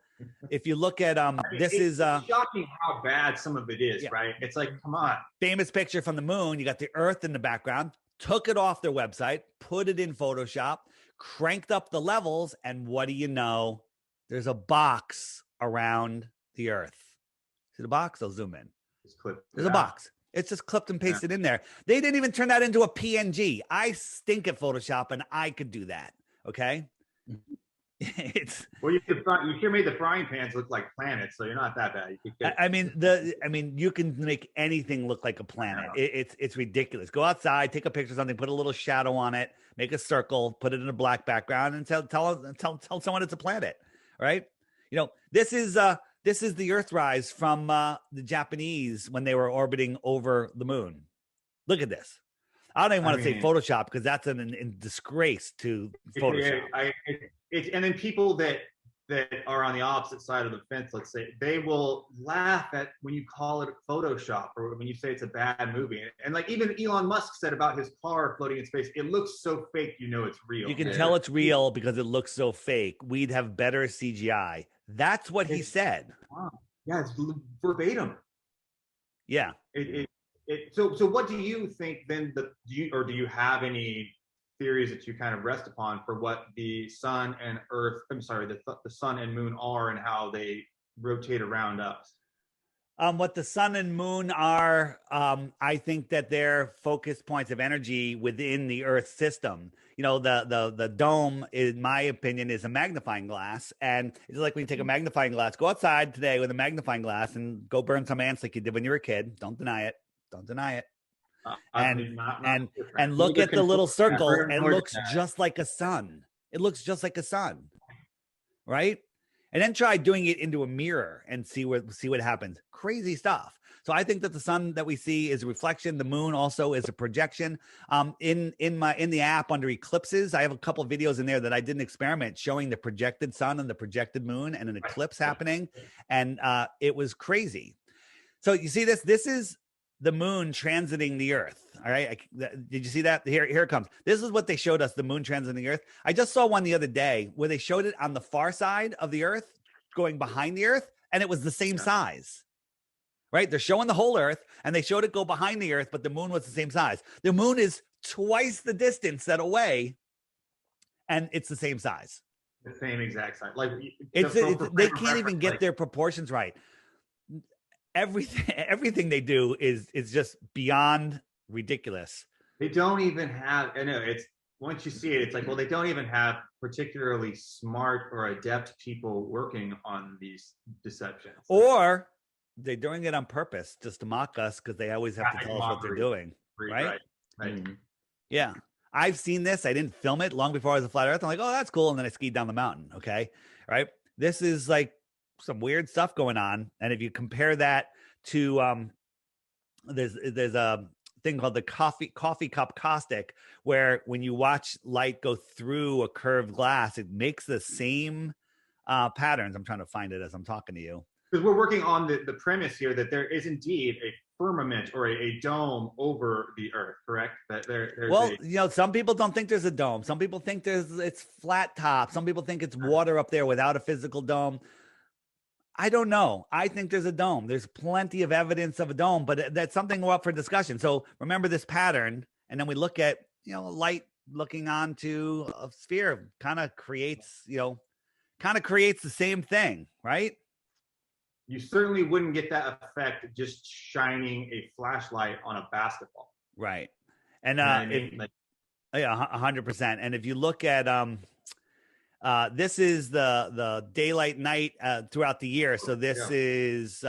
if you look at this is shocking how bad some of it is, right? It's like, come on. Famous picture from the moon. You got the Earth in the background. Took it off their website, put it in Photoshop, cranked up the levels, and what do you know? There's a box around the Earth. See the box? I'll zoom in. There's a box. It's just clipped and pasted in there. They didn't even turn that into a PNG. I stink at Photoshop, and I could do that. Okay. It's well, you sure made the frying pans look like planets, so you're not that bad. I mean, you can make anything look like a planet. It's ridiculous. Go outside, take a picture of something, put a little shadow on it, make a circle, put it in a black background, and tell someone it's a planet, right? You know, this is the Earthrise from the Japanese when they were orbiting over the moon. Look at this. I don't even want to say Photoshop because that's in disgrace to Photoshop. And then people that are on the opposite side of the fence, let's say, they will laugh at when you call it Photoshop or when you say it's a bad movie. And like even Elon Musk said about his car floating in space, it looks so fake, you know it's real. You can tell it's real because it looks so fake. We'd have better CGI. That's what he said. Wow. Yeah, it's verbatim. Yeah. So what do you think then? Do you have any theories that you kind of rest upon for what the sun and Earth? I'm sorry, the sun and moon are and how they rotate around us. What the sun and moon are, I think that they're focus points of energy within the Earth system. You know, the dome, in my opinion, is a magnifying glass, and it's like when you take a magnifying glass, go outside today with a magnifying glass and go burn some ants like you did when you were a kid. Don't deny it. Don't deny it. And look at the little circle, and looks just like a sun. It looks just like a sun, right? And then try doing it into a mirror and see what happens. Crazy stuff. So I think that the sun that we see is a reflection. The moon also is a projection. In the app under eclipses, I have a couple of videos in there that I did an experiment showing the projected sun and the projected moon and an eclipse happening, and it was crazy. So you see this? This is the moon transiting the Earth. All right. Did you see that? Here it comes. This is what they showed us, the moon transiting the Earth. I just saw one the other day where they showed it on the far side of the Earth going behind the Earth, and it was the same size, right? They're showing the whole Earth, and they showed it go behind the Earth, but the moon was the same size. The moon is twice the distance that away, and it's the same size. The same exact size. Like they can't even get their proportions right. Everything they do is just beyond ridiculous. They don't even have, I know, it's once you see it, it's like, well, they don't even have particularly smart or adept people working on these deceptions. Or they're doing it on purpose just to mock us because they always have to tell us what they're doing. Right? Mm-hmm. Yeah. I've seen this. I didn't film it long before I was a flat earth. I'm like, oh, that's cool. And then I skied down the mountain. Okay. Right. This is like some weird stuff going on. And if you compare that to there's a thing called the coffee cup caustic, where when you watch light go through a curved glass, it makes the same patterns. I'm trying to find it as I'm talking to you. Because we're working on the premise here that there is indeed a firmament or a dome over the Earth, correct? That there's some people don't think there's a dome. Some people think it's flat top. Some people think it's water up there without a physical dome. I don't know. I think there's a dome. There's plenty of evidence of a dome, but that's something we're up for discussion. So remember this pattern, and then we look at, light looking onto a sphere kind of creates the same thing, right? You certainly wouldn't get that effect just shining a flashlight on a basketball. Right. And 100%. And if you look at this is the daylight night throughout the year. So this is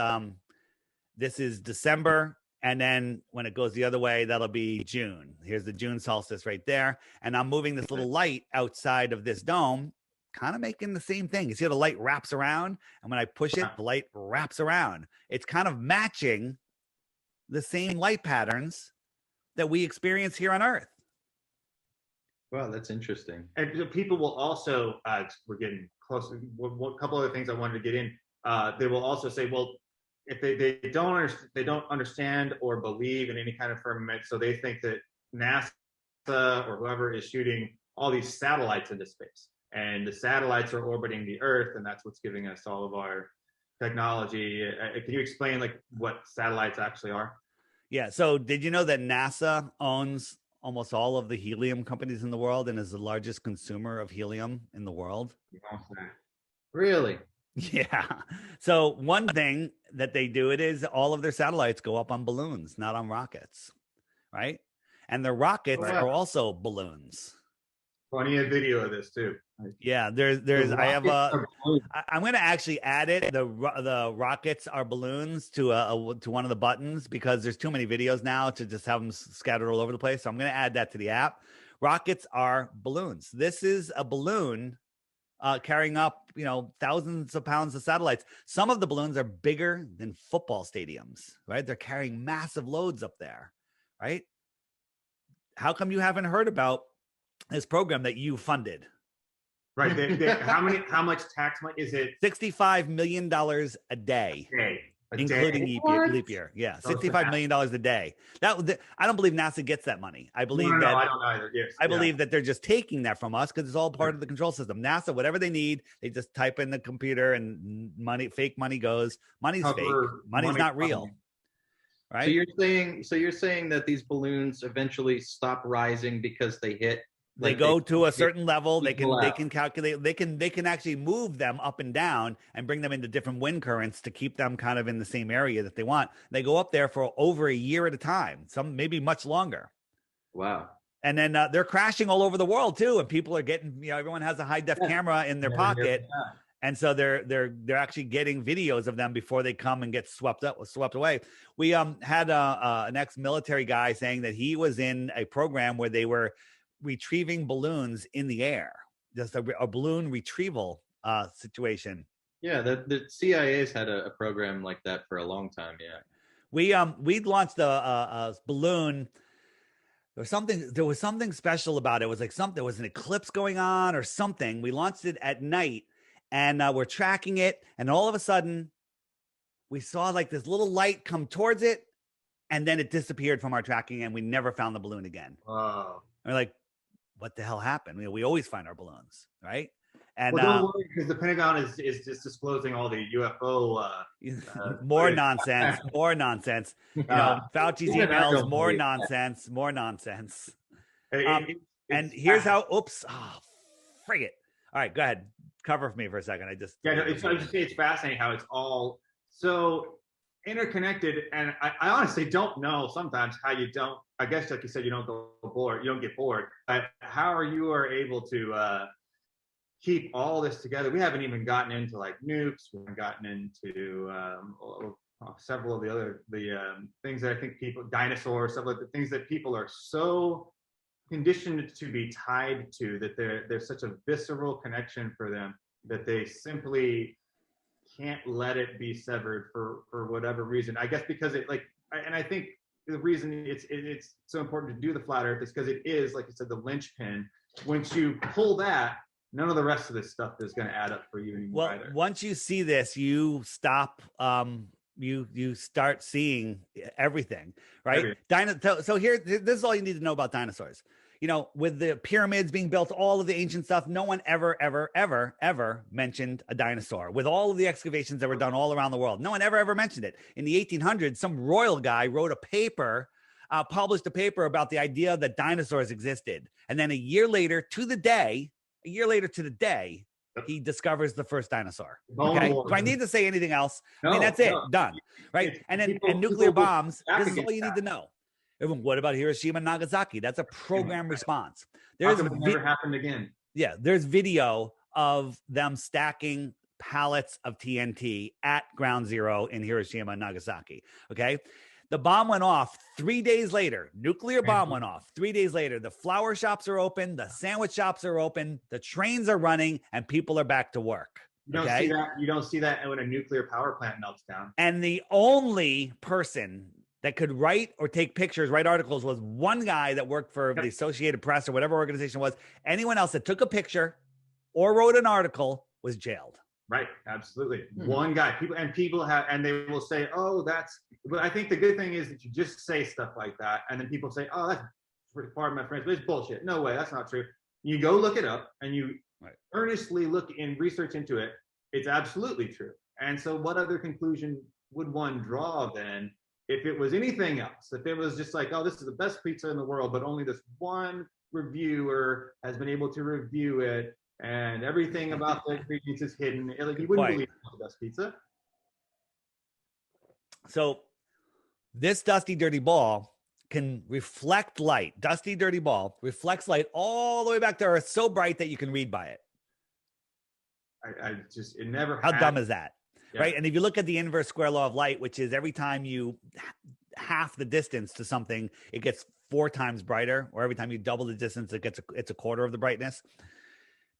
December, and then when it goes the other way, that'll be June. Here's the June solstice right there, and I'm moving this little light outside of this dome, kind of making the same thing. You see how the light wraps around, and when I push it, the light wraps around. It's kind of matching the same light patterns that we experience here on Earth. Wow, that's interesting. And people will also, we're getting close. A couple other things I wanted to get in. They will also say, well, if they don't understand or believe in any kind of firmament, so they think that NASA or whoever is shooting all these satellites into space, and the satellites are orbiting the Earth, and that's what's giving us all of our technology. Can you explain like what satellites actually are? Yeah. So did you know that NASA owns almost all of the helium companies in the world and is the largest consumer of helium in the world? Really? Yeah. So one thing that they do it is all of their satellites go up on balloons, not on rockets, right? And their rockets are also balloons. Plenty of video of this too. Yeah, there's I have I'm going to actually add it. The rockets are balloons to one of the buttons because there's too many videos now to just have them scattered all over the place. So I'm going to add that to the app. Rockets are balloons. This is a balloon carrying up, thousands of pounds of satellites. Some of the balloons are bigger than football stadiums, right? They're carrying massive loads up there, right? How come you haven't heard about this program that you funded? Right. How much tax money is it? $65 million a day. Including leap year. Yeah. $65 million a day. I don't believe NASA gets that money. I believe that I don't either. Yes. I believe that they're just taking that from us because it's all part of the control system. NASA, whatever they need, they just type in the computer and fake money goes. Money's fake. Money's not real. Right. So you're saying that these balloons eventually stop rising because they hit. They go to a certain level. They can calculate. They can actually move them up and down and bring them into different wind currents to keep them kind of in the same area that they want. They go up there for over a year at a time. Some maybe much longer. Wow. And then they're crashing all over the world too. And people are getting, everyone has a high def camera in their pocket. And so they're actually getting videos of them before they come and get swept away. We had an ex-military guy saying that he was in a program where they were retrieving balloons in the air, just a balloon retrieval situation. Yeah, the CIA's had a program like that for a long time. Yeah, we launched a balloon. There was something special about it. It was like there was an eclipse going on or something. We launched it at night, and we're tracking it, and all of a sudden, we saw like this little light come towards it, and then it disappeared from our tracking, and we never found the balloon again. Wow. We're like, what the hell happened? We always find our balloons, right? And don't worry, because the Pentagon is just disclosing all the UFO more nonsense. Fauci's emails, more nonsense. And here's how. Oops, frig it. All right, go ahead. Cover for me for a second. It's fascinating how it's all so interconnected, and I honestly don't know sometimes how you don't. I guess, like you said, you don't get bored. But how are you able to keep all this together? We haven't even gotten into like nukes. We haven't gotten into several of the things that I think dinosaurs, some of the things that people are so conditioned to be tied to, that there's such a visceral connection for them that they simply can't let it be severed for whatever reason. I guess because and I think the reason it's so important to do the flat Earth is because it is, like you said, the linchpin. Once you pull that, none of the rest of this stuff is going to add up for you anymore. Well, once you see this, you stop. You start seeing everything, right? So here, this is all you need to know about dinosaurs. With the pyramids being built, all of the ancient stuff, no one ever mentioned a dinosaur. With all of the excavations that were done all around the world, no one ever mentioned it. In the 1800s, some royal guy wrote a paper, published a paper about the idea that dinosaurs existed. And then a year later to the day, he discovers the first dinosaur. Okay. Do I need to say anything else? No, that's it. Done. Right. And nuclear bombs, this is all you need to know. What about Hiroshima and Nagasaki? That's a program response. Never happened again. Yeah, there's video of them stacking pallets of TNT at ground zero in Hiroshima and Nagasaki. Okay. The bomb went off 3 days later. Nuclear bomb went off 3 days later. The flower shops are open. The sandwich shops are open. The trains are running and people are back to work. You don't see that when a nuclear power plant melts down. And the only person that could write or take pictures, write articles, was one guy that worked for the Associated Press or whatever organization it was. Anyone else that took a picture or wrote an article was jailed. Right, absolutely. One guy. People have, and they will say, "Oh, that's." But I think the good thing is that you just say stuff like that, and then people say, "Oh, that's pardon my French, but it's bullshit. No way, that's not true. You go look it up and you earnestly look and research into it. It's absolutely true. And so what other conclusion would one draw then if it was anything else? If it was just like, oh, this is the best pizza in the world, but only this one reviewer has been able to review it and everything about the ingredients is hidden. Like, you wouldn't believe it's the best pizza. So this dusty, dirty ball can reflect light. Dusty, dirty ball reflects light all the way back to Earth, so bright that you can read by it. It never. How dumb is that? Yeah. Right. And if you look at the inverse square law of light, which is every time you half the distance to something, it gets 4 times brighter, or every time you double the distance, it's a quarter of the brightness.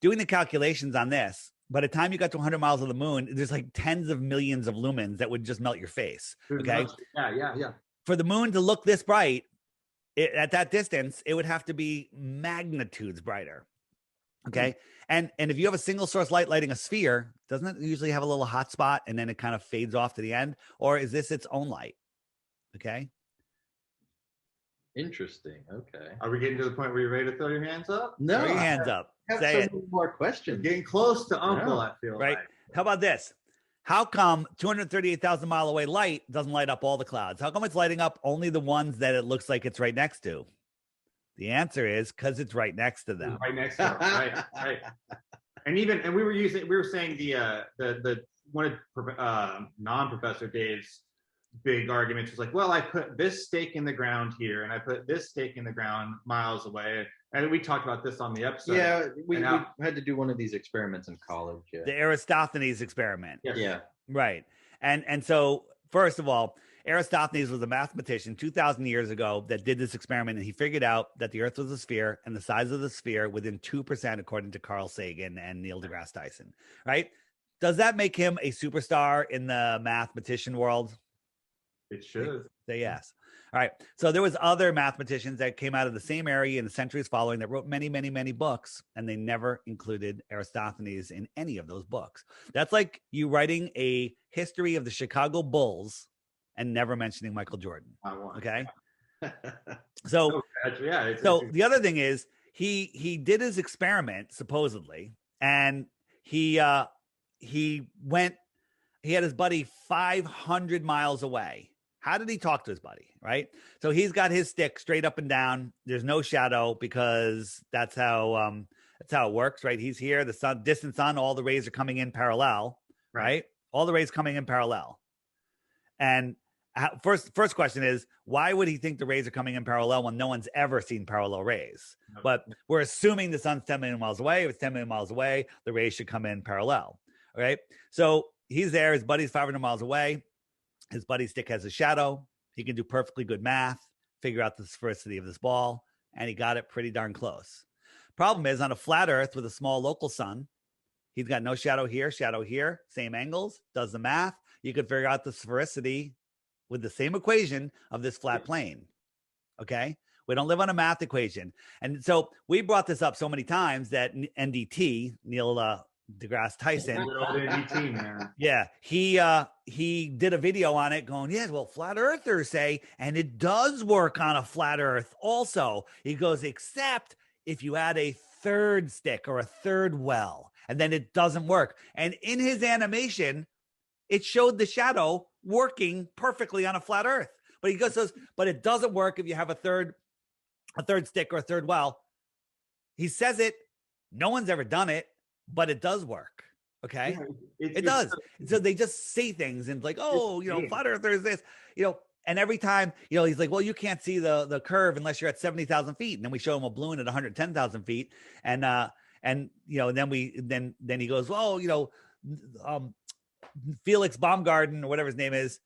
Doing the calculations on this, by the time you got to 100 miles of the moon, there's like tens of millions of lumens that would just melt your face. Okay. Yeah. For the moon to look this bright at that distance, it would have to be magnitudes brighter. Okay. And if you have a single source light lighting a sphere, doesn't it usually have a little hot spot and then it kind of fades off to the end? Or is this its own light? Okay. Interesting. Okay. Are we getting to the point where you're ready to throw your hands up? No. Throw your hands up. Say so many more questions. You're getting close to Uncle, I feel right. Like. How about this? How come 238,000 mile away light doesn't light up all the clouds? How come it's lighting up only the ones that it looks like it's right next to? The answer is because it's right next to them. Right next to them. Right. And we were saying the one of non-professor Dave's big arguments was like, well, I put this stake in the ground here, and I put this stake in the ground miles away. And we talked about this on the episode. Yeah, we had to do one of these experiments in college. Yeah. The Aristophanes experiment. Yes. Yeah. Right. And so, first of all, Aristophanes was a mathematician 2,000 years ago that did this experiment, and he figured out that the Earth was a sphere and the size of the sphere within 2%, according to Carl Sagan and Neil deGrasse Tyson. Right? Does that make him a superstar in the mathematician world? It should. Say yes. All right. So there was other mathematicians that came out of the same area in the centuries following that wrote many, many, many books, and they never included Aristophanes in any of those books. That's like you writing a history of the Chicago Bulls and never mentioning Michael Jordan. Okay. So the other thing is he did his experiment supposedly, and he had his buddy 500 miles away. How did he talk to his buddy? Right. So he's got his stick straight up and down. There's no shadow because that's how it works. Right. He's here. The sun, distant sun, all the rays are coming in parallel. Right. All the rays coming in parallel. And first question is, why would he think the rays are coming in parallel when no one's ever seen parallel rays? But we're assuming the sun's 10 million miles away. If it's 10 million miles away, the rays should come in parallel. All right. So he's there. His buddy's 500 miles away. His buddy's stick has a shadow. He can do perfectly good math, figure out the sphericity of this ball, and he got it pretty darn close. Problem is, on a flat Earth with a small local sun, he's got no shadow here, same angles, does the math. You could figure out the sphericity with the same equation of this flat plane. Okay? We don't live on a math equation. And so we brought this up so many times that NDT, Neil deGrasse Tyson. Yeah, he did a video on it going, yeah, well, flat earthers say, and it does work on a flat Earth also. He goes, except if you add a third stick or a third well, and then it doesn't work. And in his animation, it showed the shadow working perfectly on a flat Earth. But he goes, but it doesn't work if you have a third stick or a third well. He says it. No one's ever done it. But it does work. Okay. Yeah, it does. So they just say things and like, oh, flat earthers this, and every time, he's like, well, you can't see the curve unless you're at 70,000 feet. And then we show him a balloon at 110,000 feet. And then he goes, well, Felix Baumgarten or whatever his name is,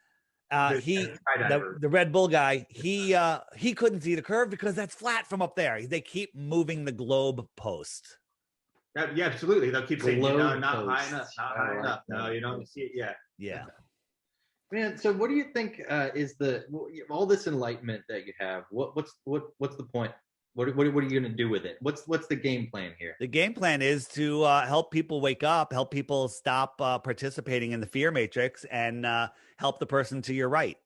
the Red Bull guy, he couldn't see the curve because that's flat from up there. They keep moving the globe post. Yeah, absolutely. They'll keep saying, not high enough, not high enough. No, you don't see it yet. Yeah. Man, so what do you think is all this enlightenment that you have? What's the point? What are you going to do with it? What's the game plan here? The game plan is to help people wake up, help people stop participating in the fear matrix, and help the person to your right.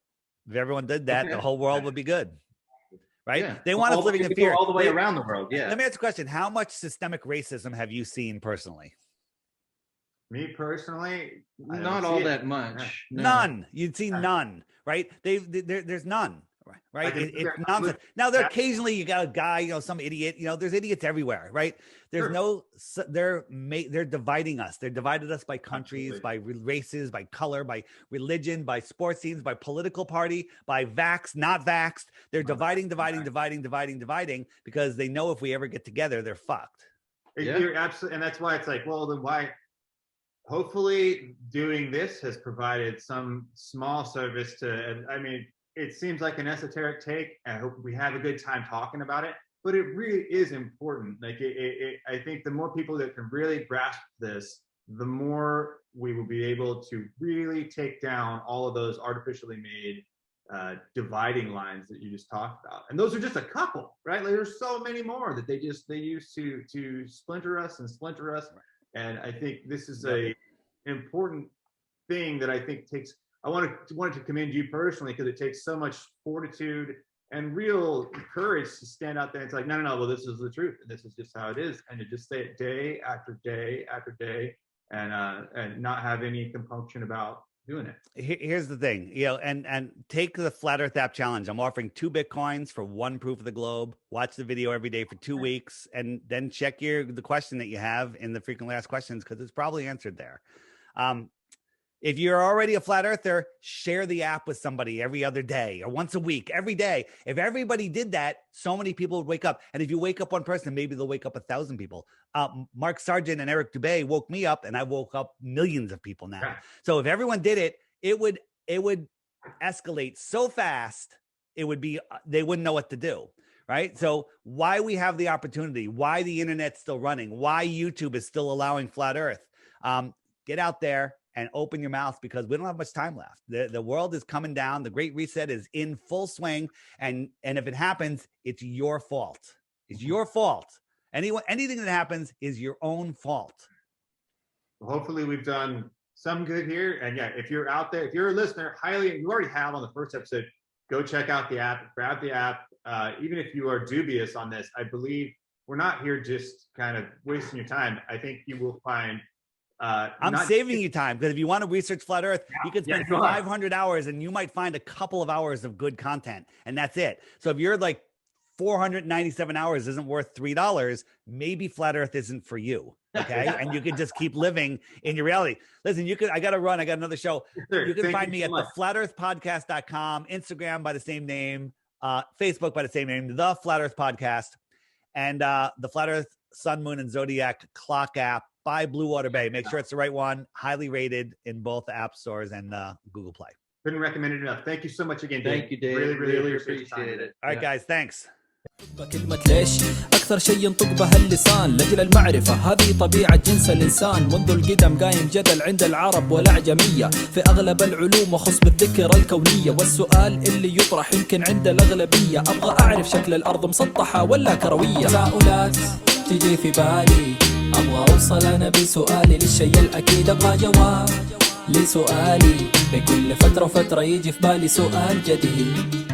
If everyone did that, the whole world would be good. right? Yeah. They want us living in fear all the way around the world. Yeah. Let me ask you a question. How much systemic racism have you seen personally? Me personally, not all that much. No. None. You'd see none, right? There's none, right? It's nonsense. Now, there occasionally you got a guy, some idiot. There's idiots everywhere, right? There's they're dividing us. They're divided us by countries, by races, by color, by religion, by sports teams, by political party, by vaxxed, not vaxxed. They're dividing because they know if we ever get together, they're fucked. You're absolutely, and that's why it's like, well, then why? Hopefully doing this has provided some small service to, I mean, it seems like an esoteric take. I hope we have a good time talking about it, but it really is important. Like I think the more people that can really grasp this, the more we will be able to really take down all of those artificially made dividing lines that you just talked about. And those are just a couple, right? Like there's so many more that they use to splinter us. And I think this is an important thing that I think I wanted to commend you personally, because it takes so much fortitude and real courage to stand out there and it's like, no, well, this is the truth. And this is just how it is. And to just say it day after day after day and not have any compunction about doing it. Here's the thing, and take the Flat Earth app challenge. I'm offering 2 Bitcoins for 1 proof of the globe. Watch the video every day for 2 weeks, and then check the question that you have in the frequently asked questions, because it's probably answered there. If you're already a flat earther, share the app with somebody every other day or once a week, every day. If everybody did that, so many people would wake up. And if you wake up one person, maybe they'll wake up 1,000 people. Mark Sargent and Eric Dubé woke me up, and I woke up millions of people now. Yeah. So if everyone did it, it would escalate so fast. They wouldn't know what to do. Right. So why we have the opportunity, why the internet's still running, why YouTube is still allowing flat earth. Get out there and open your mouth, because we don't have much time left. The world is coming down. The Great Reset is in full swing. And if it happens, it's your fault. It's your fault. Anything that happens is your own fault. Well, hopefully we've done some good here. And yeah, if you're out there, if you're a listener, you already have on the first episode, go check out the app, grab the app. Even if you are dubious on this, I believe we're not here just kind of wasting your time. I think you will find I'm saving you time, because if you want to research flat earth, you can spend 500 hours and you might find a couple of hours of good content, and that's it. So if you're like 497 hours isn't worth $3, maybe flat earth isn't for you. Okay. And you can just keep living in your reality. Listen, I got to run. I got another show. Sure. You can find me at theflatearthpodcast.com, Instagram by the same name, Facebook by the same name, The Flat Earth Podcast, and the Flat Earth Sun, Moon, and Zodiac Clock app by Blue Water Bay. Make sure it's the right one. Highly rated in both app stores and Google Play. Couldn't recommend it enough. Thank you so much again, Dave. Thank you, Dave. Really appreciate it. All right, guys. Thanks. كلمة ليش أكثر شيء ينطق بها اللسان لأجل المعرفة، هذه طبيعة جنس الإنسان. منذ القدم قايم جدل عند العرب والأعجمية في أغلب العلوم وخص بالذكرى الكونية، والسؤال اللي يطرح يمكن عند الأغلبية، أبغى أعرف شكل الأرض مسطحة ولا كروية. تساؤلات تجي في بالي، أبغى أوصل أنا بسؤالي للشيء الأكيد، أبغى جواب لسؤالي. بكل فترة وفترة يجي في بالي سؤال جديد.